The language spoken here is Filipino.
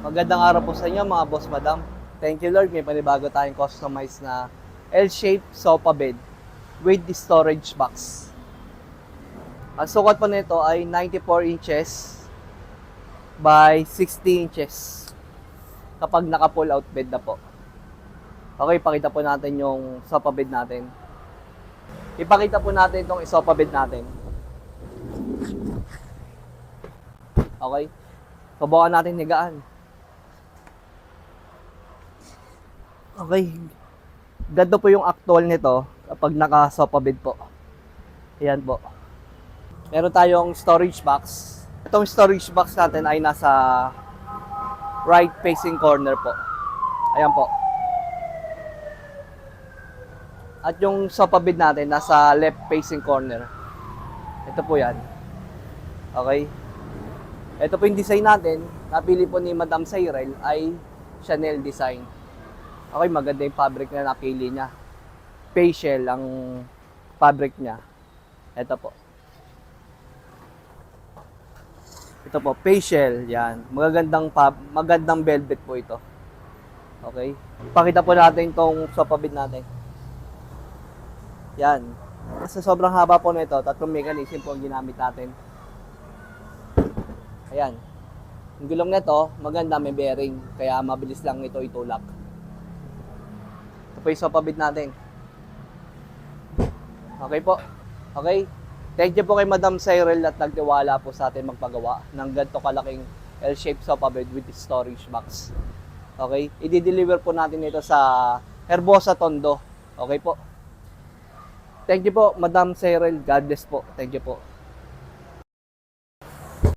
Magandang araw po sa inyo mga boss, madam. Thank you Lord, may panibago tayong customized na L-shaped sofa bed with the storage box. Ang sukat po nito ay 94 inches by 60 inches kapag naka-pull out bed na po. Okay, ipakita po natin yung sofa bed natin. Ipakita po natin itong sofa bed natin. Okay, subukan natin higaan. Okay, ganito po yung actual nito kapag naka-sofa bed po. Ayan po. Meron tayong storage box. Itong storage box natin ay nasa right facing corner po. Ayan po. At yung sofa bed natin nasa left facing corner. Ito po yan. Okay. Ito po yung design natin. Napili po ni Madam Cyril ay Chanel design. Okay, maganda yung fabric na napili niya. Facial ang fabric niya. Ito po. Ito po, facial. Yan. Magandang velvet po ito. Okay. Pakita po natin itong sofa bed natin. Yan. Sa sobrang haba po nito, 3 mechanism po ang ginamit natin. Ayan. Yung gulong nito, maganda, may bearing. Kaya mabilis lang ito itulak. Ito po yung sofa bed natin. Okay po. Okay. Thank you po kay Madam Cyril at nagtiwala po sa atin magpagawa ng ganito kalaking L-shaped sofa bed with storage box. Okay. I-deliver po natin ito sa Herbosa, Tondo. Okay po. Thank you po, Madam Cyril. God bless po. Thank you po.